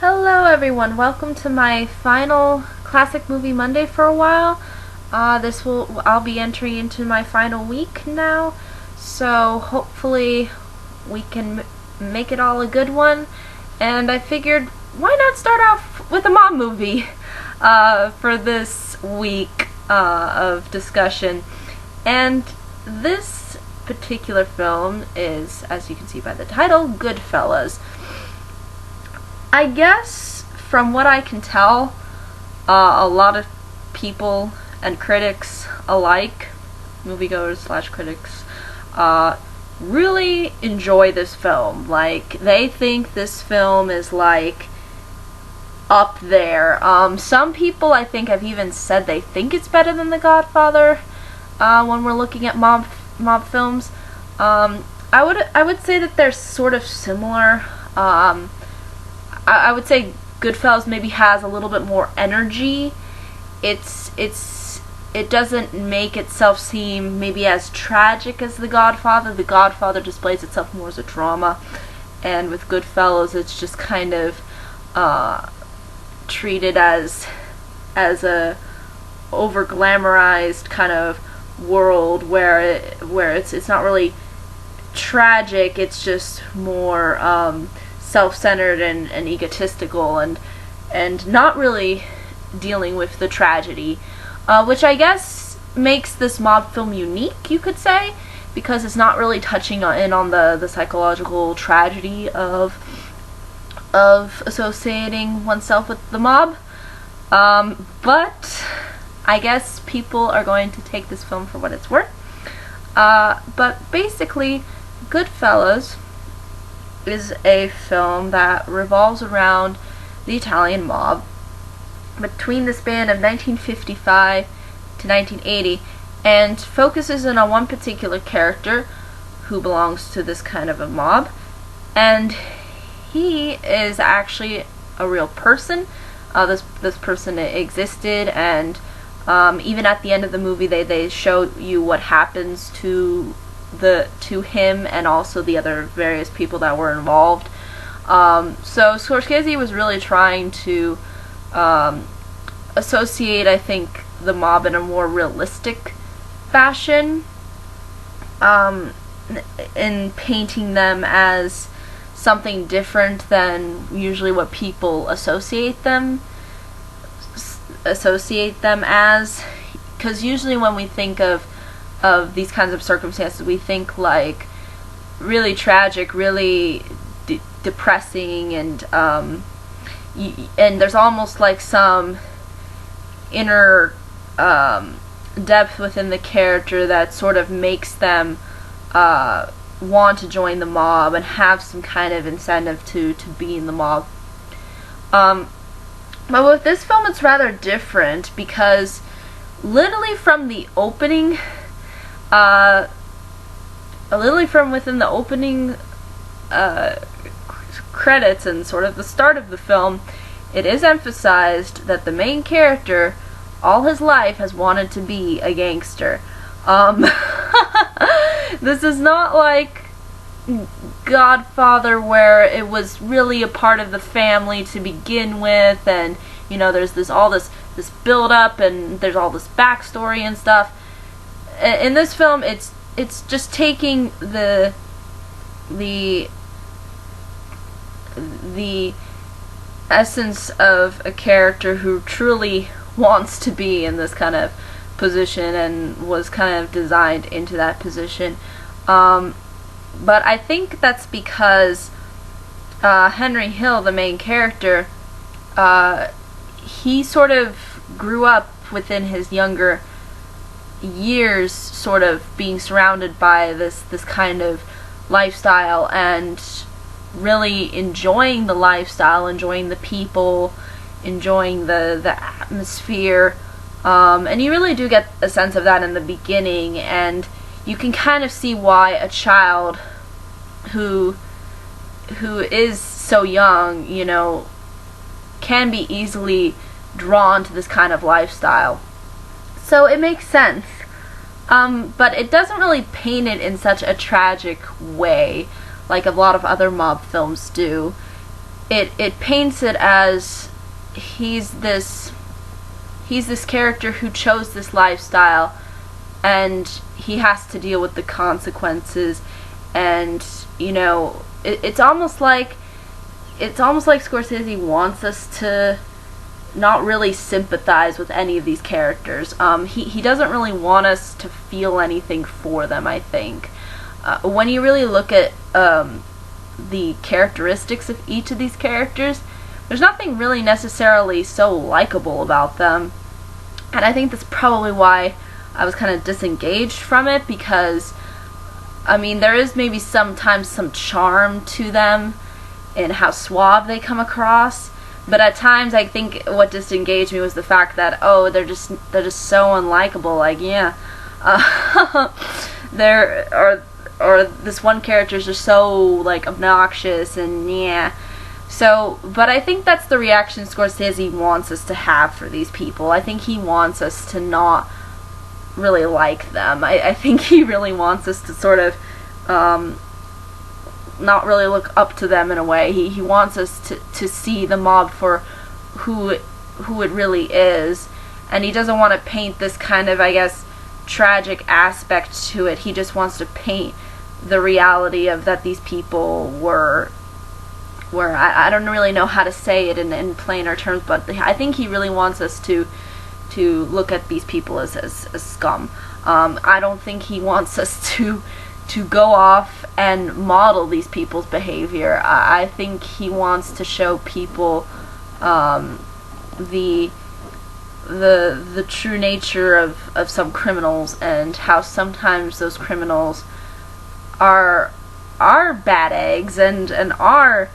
Hello everyone, welcome to my final Classic Movie Monday for a while. I'll be entering into my final week now, so hopefully we can make it all a good one. And I figured, why not start off with a mom movie for this week of discussion. And this particular film is, as you can see by the title, Goodfellas. I guess, from what I can tell, a lot of people and critics alike, moviegoers/critics, really enjoy this film. Like, they think this film is, like, up there. Some people, I think, have even said they think it's better than The Godfather, when we're looking at mob films. I would say that they're sort of similar. I would say Goodfellas maybe has a little bit more energy. It doesn't make itself seem maybe as tragic as The Godfather. The Godfather displays itself more as a drama, and with Goodfellas it's just kind of treated as a over glamorized kind of world where it's not really tragic. It's just more self-centered and egotistical and not really dealing with the tragedy, which I guess makes this mob film unique, you could say, because it's not really touching on the psychological tragedy of associating oneself with the mob. But I guess people are going to take this film for what it's worth. But basically, Goodfellas is a film that revolves around the Italian mob between the span of 1955 to 1980 and focuses in on one particular character who belongs to this kind of a mob, and he is actually a real person. This person existed, and even at the end of the movie they show you what happens to him and also the other various people that were involved. So Scorsese was really trying to associate, I think, the mob in a more realistic fashion, in painting them as something different than usually what people associate them as, because usually when we think of these kinds of circumstances, we think like really tragic, really depressing, and there's almost like some inner depth within the character that sort of makes them want to join the mob and have some kind of incentive to be in the mob. But with this film, it's rather different, because literally from the opening, literally from within the opening credits and sort of the start of the film, it is emphasized that the main character all his life has wanted to be a gangster. This is not like Godfather, where it was really a part of the family to begin with, and there's this build up and there's all this backstory and stuff. In this film, it's just taking the essence of a character who truly wants to be in this kind of position and was kind of designed into that position. But I think that's because Henry Hill, the main character, he sort of grew up within his younger years sort of being surrounded by this kind of lifestyle and really enjoying the lifestyle, enjoying the people, enjoying the atmosphere, and you really do get a sense of that in the beginning, and you can kind of see why a child who is so young, can be easily drawn to this kind of lifestyle. So it makes sense. But it doesn't really paint it in such a tragic way like a lot of other mob films do. it paints it as he's this character who chose this lifestyle, and he has to deal with the consequences. And it's almost like Scorsese wants us to not really sympathize with any of these characters. He doesn't really want us to feel anything for them, I think. When you really look at the characteristics of each of these characters, there's nothing really necessarily so likable about them. And I think that's probably why I was kind of disengaged from it, because there is maybe sometimes some charm to them in how suave they come across, but at times I think what disengaged me was the fact that they're just so unlikable. Like, yeah, or this one character is just so like obnoxious, and yeah. So, but I think that's the reaction Scorsese wants us to have for these people. I think he wants us to not really like them. I think he really wants us to sort of not really look up to them in a way. He wants us to see the mob for who it really is, and he doesn't want to paint this kind of, I guess, tragic aspect to it. He just wants to paint the reality of that these people were I don't really know how to say it in plainer terms, but I think he really wants us to look at these people as scum. I don't think he wants us to go off and model these people's behavior. I think he wants to show people the true nature of some criminals, and how sometimes those criminals are bad eggs and are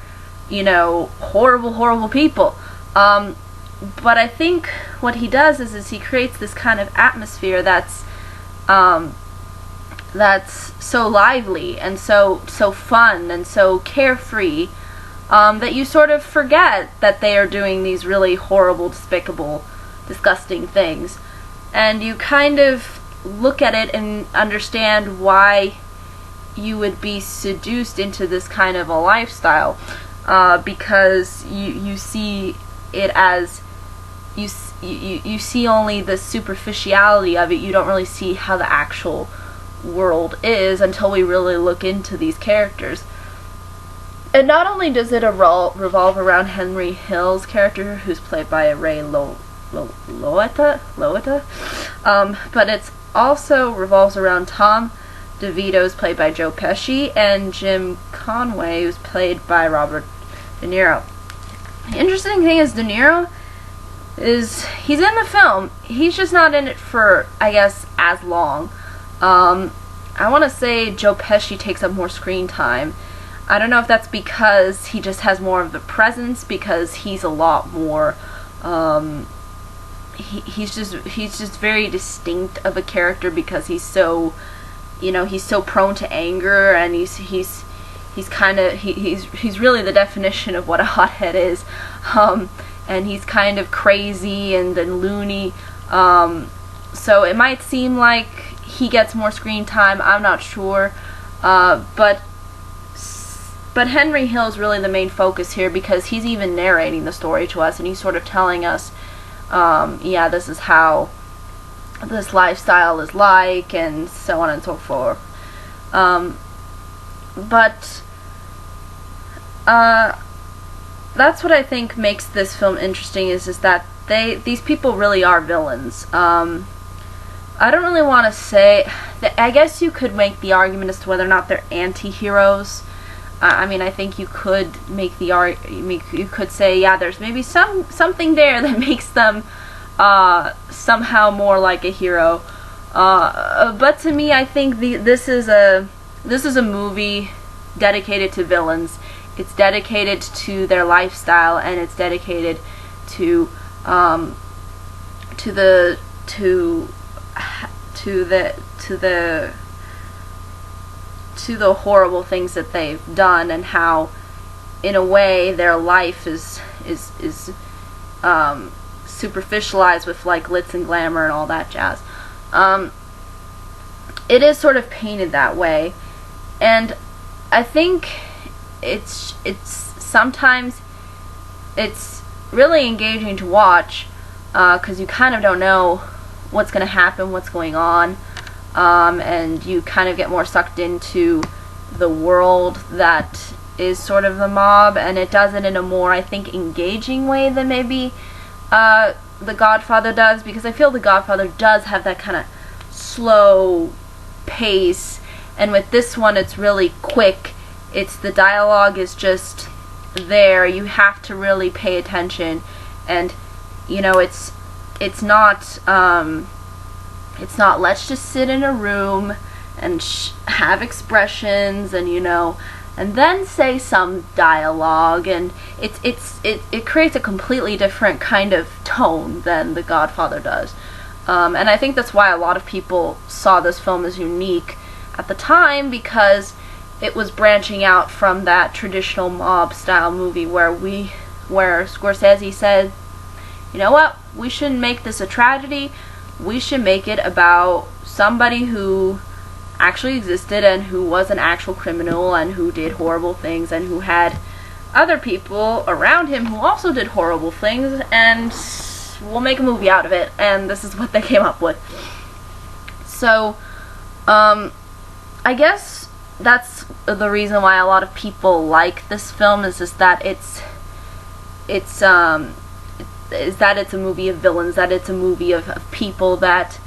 horrible people. But I think what he does is he creates this kind of atmosphere that's so lively and so fun and so carefree, that you sort of forget that they are doing these really horrible, despicable, disgusting things, and you kind of look at it and understand why you would be seduced into this kind of a lifestyle, because you see it as you see only the superficiality of it. You don't really see how the actual world is until we really look into these characters. And not only does it revolve around Henry Hill's character, who's played by Ray Liotta, but it also revolves around Tom DeVito's played by Joe Pesci, and Jim Conway, who's played by Robert De Niro. The interesting thing is De Niro he's in the film. He's just not in it for, I guess, as long. I want to say Joe Pesci takes up more screen time. I don't know if that's because he just has more of the presence, because he's a lot more he's just very distinct of a character, because he's so he's so prone to anger, and he's really the definition of what a hothead is, and he's kind of crazy and loony, so it might seem like he gets more screen time. I'm not sure, but Henry Hill is really the main focus here, because he's even narrating the story to us, and he's sort of telling us, this is how this lifestyle is like, and so on and so forth. But that's what I think makes this film interesting, is that these people really are villains. I don't really want to say that. I guess you could make the argument as to whether or not they're anti-heroes. I think you could make you could say, yeah, there's maybe something there that makes them somehow more like a hero. But to me, I think this is a movie dedicated to villains. It's dedicated to their lifestyle, and it's dedicated to the horrible things that they've done, and how, in a way, their life is superficialized with like glitz and glamour and all that jazz. It is sort of painted that way, and I think it's sometimes it's really engaging to watch, because you kind of don't know what's going to happen, what's going on, and you kind of get more sucked into the world that is sort of the mob, and it does it in a more, I think, engaging way than maybe The Godfather does, because I feel The Godfather does have that kind of slow pace, and with this one it's really quick. The dialogue is just there. You have to really pay attention, and it's not let's just sit in a room and have expressions and then say some dialogue, and it creates a completely different kind of tone than The Godfather does. And I think that's why a lot of people saw this film as unique at the time, because it was branching out from that traditional mob style movie where Scorsese said, you know what, we shouldn't make this a tragedy, we should make it about somebody who actually existed and who was an actual criminal and who did horrible things and who had other people around him who also did horrible things, and we'll make a movie out of it. And this is what they came up with. So I guess that's the reason why a lot of people like this film, is just that it's a movie of villains, that it's a movie of people that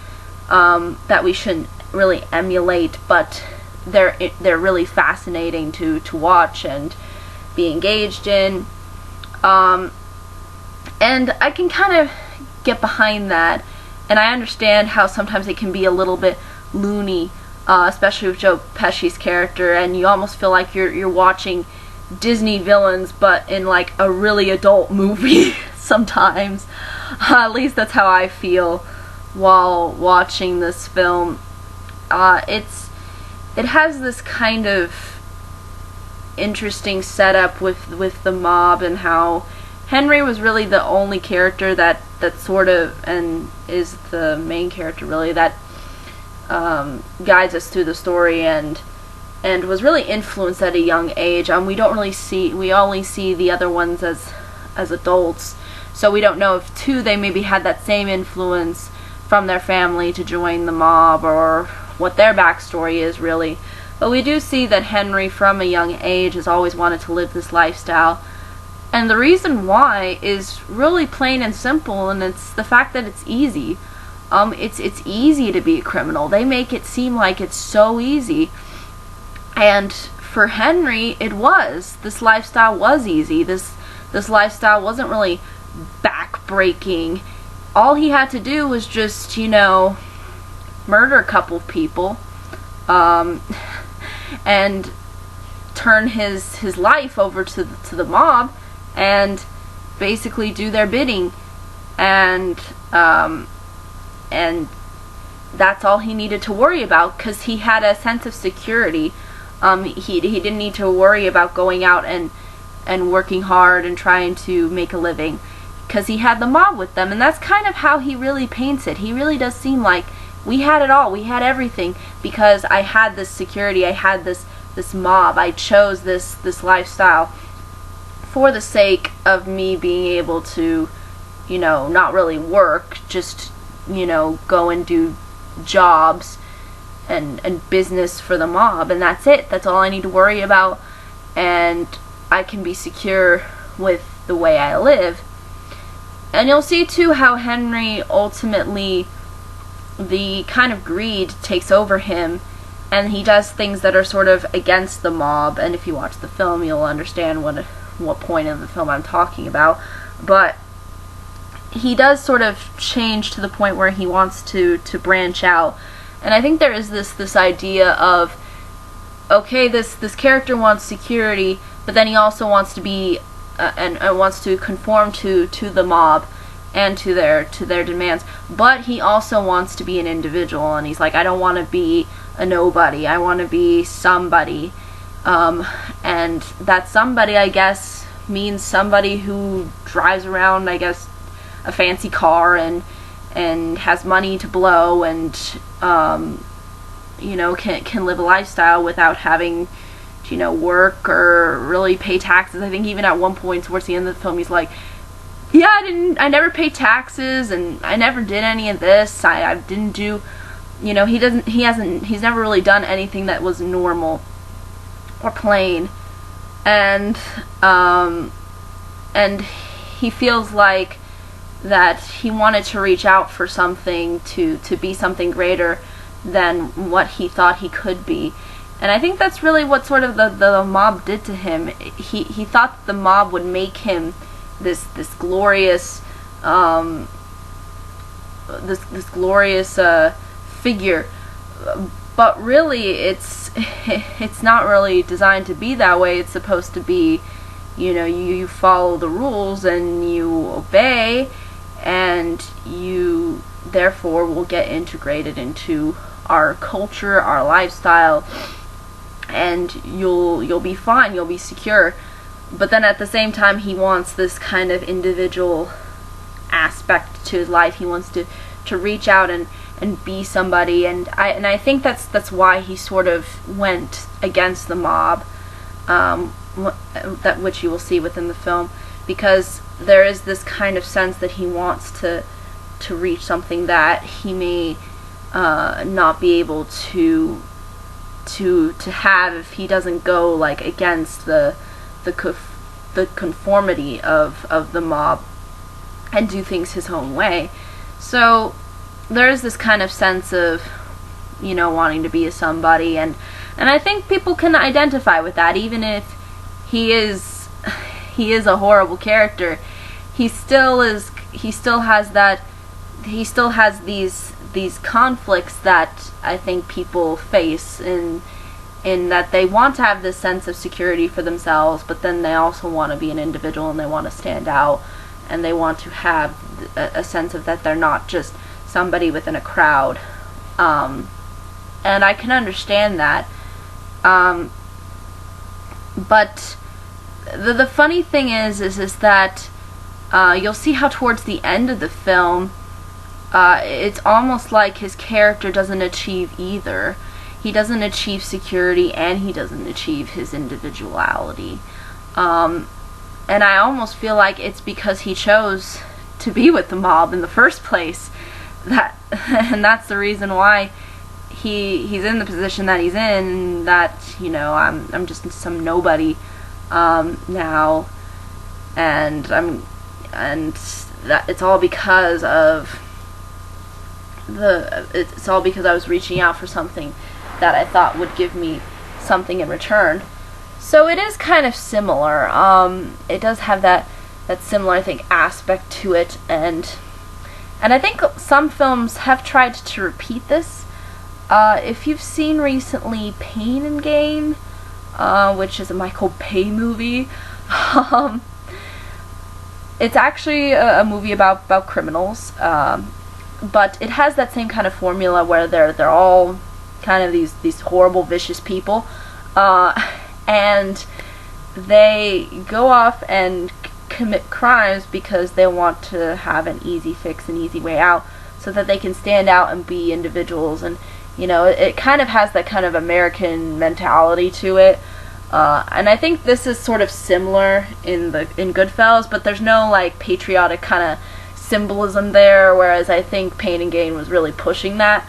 we shouldn't really emulate, but they're really fascinating to watch and be engaged in, and I can kind of get behind that, and I understand how sometimes it can be a little bit loony, especially with Joe Pesci's character, and you almost feel like you're watching Disney villains but in like a really adult movie sometimes. At least that's how I feel while watching this film. It has this kind of interesting setup with the mob, and how Henry was really the only character that sort of, and is the main character really, that guides us through the story, and was really influenced at a young age. We only see the other ones as adults, so we don't know if they maybe had that same influence from their family to join the mob, or what their backstory is really. But we do see that Henry from a young age has always wanted to live this lifestyle, and the reason why is really plain and simple, and it's the fact that it's easy. It's easy to be a criminal. They make it seem like it's so easy, and for Henry it was. This lifestyle was easy. This lifestyle wasn't really back-breaking. All he had to do was just, murder a couple of people, and turn his life over to the mob, and basically do their bidding, and that's all he needed to worry about, because he had a sense of security. He didn't need to worry about going out and working hard and trying to make a living, because he had the mob with them. And that's kind of how he really paints it. He really does seem like we had it all, we had everything, because I had this security, I had this mob, I chose this lifestyle for the sake of me being able to, not really work, just, go and do jobs and business for the mob, and that's it. That's all I need to worry about, and I can be secure with the way I live. And you'll see too how Henry ultimately, the kind of greed takes over him, and he does things that are sort of against the mob. And if you watch the film, you'll understand what point of the film I'm talking about. But he does sort of change to the point where he wants to branch out. And I think there is this idea of, okay, this character wants security, but then he also wants to be and wants to conform to the mob and to their demands, but he also wants to be an individual, and he's like, I don't want to be a nobody, I want to be somebody, and that somebody, I guess, means somebody who drives around, I guess, a fancy car and has money to blow, and can live a lifestyle without having work or really pay taxes. I think even at one point towards the end of the film, he's like, yeah, I never paid taxes, and I never did any of this. I didn't do, he's never really done anything that was normal or plain. And he feels like that he wanted to reach out for something, to be something greater than what he thought he could be. And I think that's really what sort of the mob did to him. He thought the mob would make him this glorious figure, but really it's not really designed to be that way. It's supposed to be, you follow the rules and you obey, and you therefore will get integrated into our culture, our lifestyle, and you'll be fine, you'll be secure. But then at the same time, he wants this kind of individual aspect to his life. He wants to reach out and be somebody, and I think that's why he sort of went against the mob, that which you will see within the film, because there is this kind of sense that he wants to reach something that he may not be able to have if he doesn't go like against the conformity of the mob and do things his own way. So there is this kind of sense of wanting to be a somebody, and I think people can identify with that. Even if he is a horrible character, he still has these conflicts that I think people face in that they want to have this sense of security for themselves, but then they also want to be an individual, and they want to stand out, and they want to have a sense of that they're not just somebody within a crowd. And I can understand that. But the funny thing is that you'll see how towards the end of the film, it's almost like his character doesn't achieve either. He doesn't achieve security, and he doesn't achieve his individuality. And I almost feel like it's because he chose to be with the mob in the first place, and that's the reason why he's in the position that he's in. That I'm just some nobody now, and that it's all because of it's all because I was reaching out for something that I thought would give me something in return. So it is kind of similar. It does have that similar, I think, aspect to it, and I think some films have tried to repeat this. If you've seen recently Pain and Gain, which is a Michael Bay movie, it's actually a movie about criminals, but it has that same kind of formula where they're all kind of these horrible, vicious people, and they go off and commit crimes because they want to have an easy fix, an easy way out, so that they can stand out and be individuals. And it kind of has that kind of American mentality to it, and I think this is sort of similar in Goodfellas, but there's no like patriotic kind of symbolism there, whereas I think Pain and Gain was really pushing that.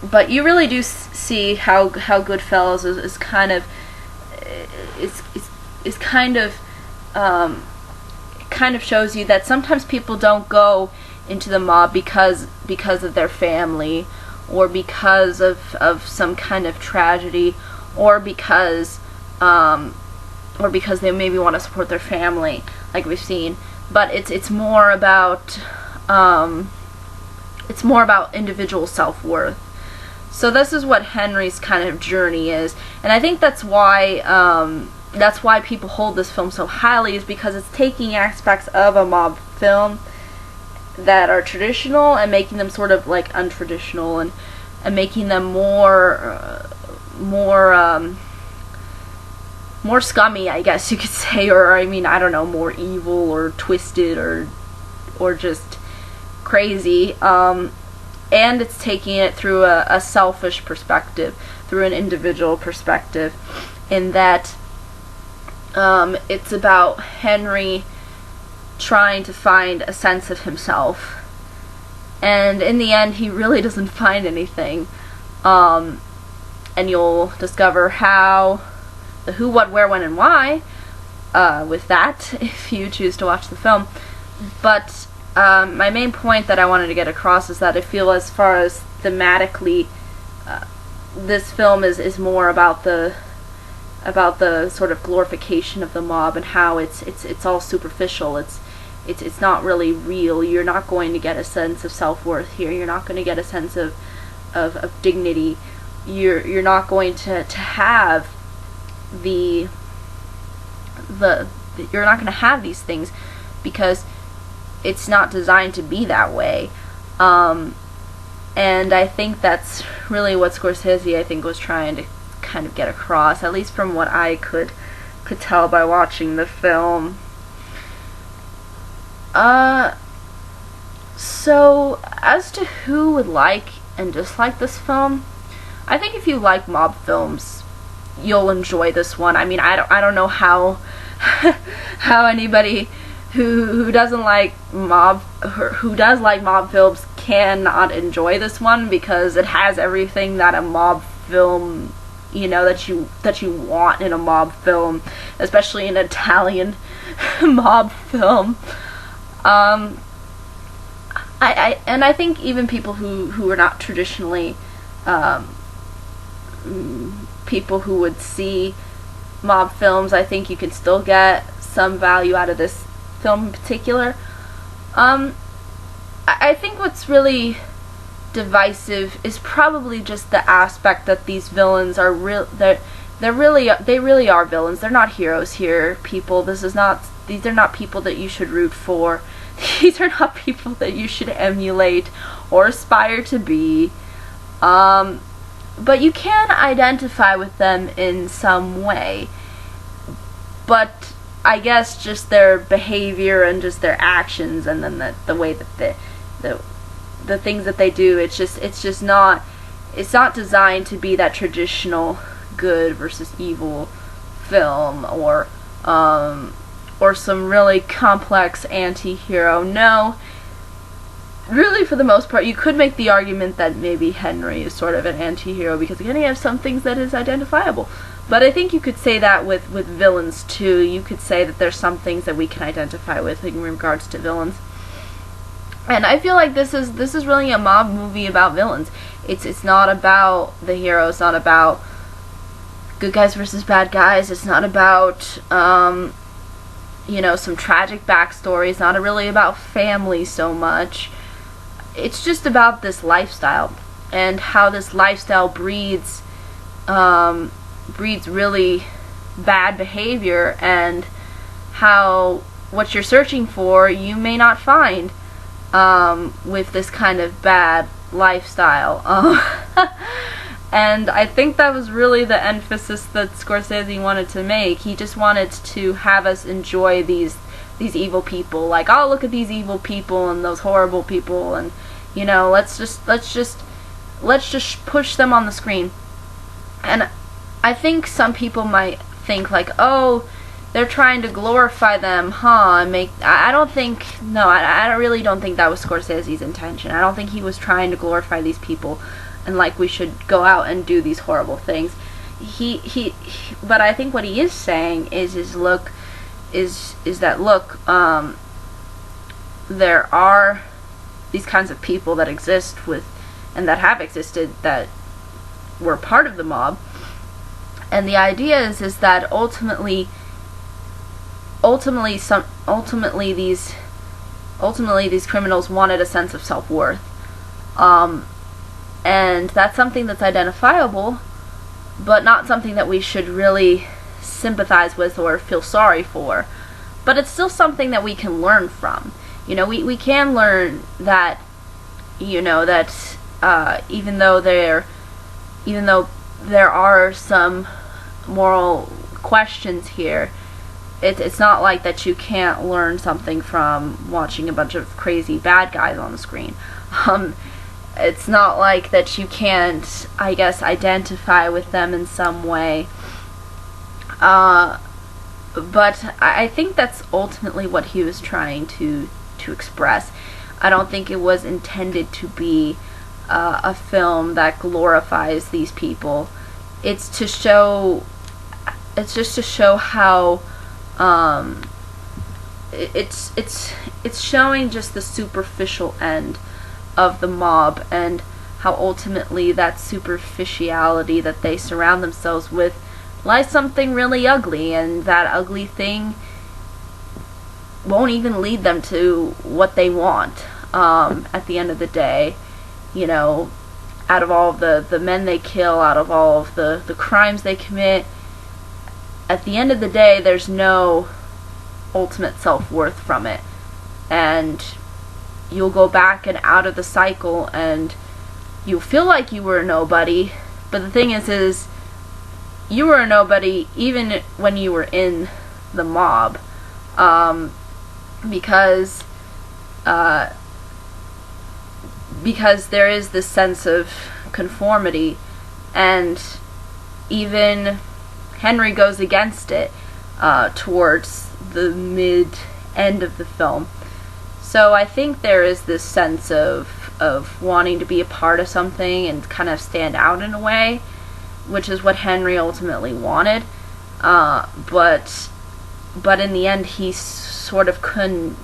But you really do see how Goodfellas is kind of kind of shows you that sometimes people don't go into the mob because of their family, or because of some kind of tragedy, or because they maybe want to support their family, like we've seen. But it's more about individual self-worth. So this is what Henry's kind of journey is, and I think that's why people hold this film so highly, is because it's taking aspects of a mob film that are traditional and making them sort of like untraditional, and making them more scummy, I guess you could say, or I mean, I don't know, more evil or twisted or just crazy. and it's taking it through a selfish perspective, through an individual perspective, in that it's about Henry trying to find a sense of himself, and in the end he really doesn't find anything, and you'll discover how, the who, what, where, when, and why with that if you choose to watch the film. But my main point that I wanted to get across is that I feel, as far as thematically, this film is more about the sort of glorification of the mob, and how it's all superficial. It's not really real. You're not going to get a sense of self-worth here. You're not going to get a sense of dignity. You're not going to have you're not going to have these things, because it's not designed to be that way. And I think that's really what Scorsese, I think, was trying to kind of get across, at least from what I could tell by watching the film. So as to who would like and dislike this film, I think if you like mob films, you'll enjoy this one. I mean, I don't know how how anybody who doesn't like who does like mob films cannot enjoy this one, because it has everything that a mob film, that you want in a mob film, especially an Italian mob film. I think even people who are not traditionally people who would see mob films, I think you can still get some value out of this film in particular. I think what's really divisive is probably just the aspect that these villains are they really are villains. They're not heroes here, people. These are not people that you should root for. These are not people that you should emulate or aspire to be. But you can identify with them in some way. But I guess just their behavior and just their actions, and then the way that the things that they do, it's not designed to be that traditional good versus evil film, or some really complex anti-hero. No, really, for the most part, you could make the argument that maybe Henry is sort of an anti-hero, because again, he has some things that is identifiable. But I think you could say that with villains too. You could say that there's some things that we can identify with in regards to villains. And I feel like this is really a mob movie about villains. It's not about the hero. It's not about good guys versus bad guys. It's not about some tragic backstory. It's not really about family so much. It's just about this lifestyle, and how this lifestyle breeds really bad behavior, and how what you're searching for you may not find with this kind of bad lifestyle. And I think that was really the emphasis that Scorsese wanted to make. He just wanted to have us enjoy these evil people. Like, oh, look at these evil people and those horrible people, and let's just push them on the screen. And I think some people might think like, oh, they're trying to glorify them, huh? I really don't think that was Scorsese's intention. I don't think he was trying to glorify these people, and like we should go out and do these horrible things. But I think what he is saying is that there are these kinds of people that exist and that have existed, that were part of the mob, and the idea is that ultimately these criminals wanted a sense of self-worth, and that's something that's identifiable, but not something that we should really sympathize with or feel sorry for. But it's still something that we can learn from. We can learn that even though there are some moral questions here, it's not like that you can't learn something from watching a bunch of crazy bad guys on the screen. it's not like that you can't, I guess, identify with them in some way. But I think that's ultimately what he was trying to express. I don't think it was intended to be a film that glorifies these people. It's to show, it's just to show how it's showing just the superficial end of the mob, and how ultimately that superficiality that they surround themselves with lies something really ugly, and that ugly thing won't even lead them to what they want at the end of the day. You know, out of all of the men they kill, out of all of the crimes they commit, at the end of the day there's no ultimate self-worth from it, and you'll go back and out of the cycle, and you'll feel like you were a nobody. But the thing is you were a nobody even when you were in the mob, because there is this sense of conformity, and even Henry goes against it towards the mid-end of the film. So I think there is this sense of wanting to be a part of something and kind of stand out in a way, which is what Henry ultimately wanted. But in the end, he sort of couldn't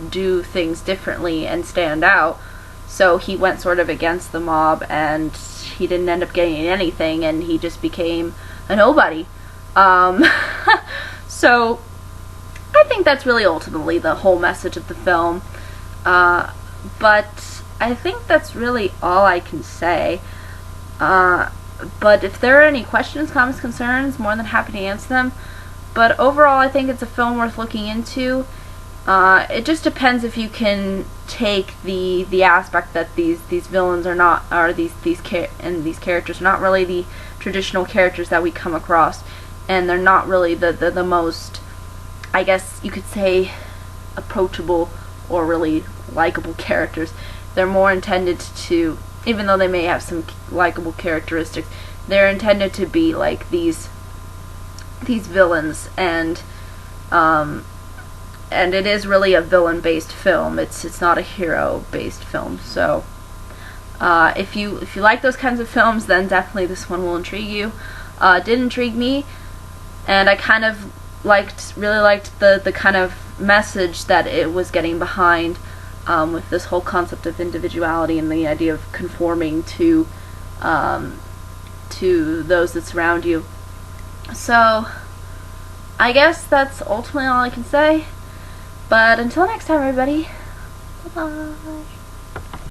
do things differently and stand out. So he went sort of against the mob, and he didn't end up getting anything, and he just became a nobody. So I think that's really ultimately the whole message of the film. But I think that's really all I can say. But if there are any questions, comments, concerns, more than happy to answer them. But overall, I think it's a film worth looking into. It just depends if you can take the aspect that these villains are not, or these characters are not really the traditional characters that we come across, and they're not really the most, I guess you could say, approachable or really likable characters. They're more intended to, even though they may have some likable characteristics, they're intended to be like these villains, and it is really a villain-based film. It's not a hero-based film. So if you like those kinds of films, then definitely this one will intrigue you. It did intrigue me, and I kind of really liked the kind of message that it was getting behind, with this whole concept of individuality and the idea of conforming to those that surround you. So I guess that's ultimately all I can say. But until next time, everybody, bye-bye.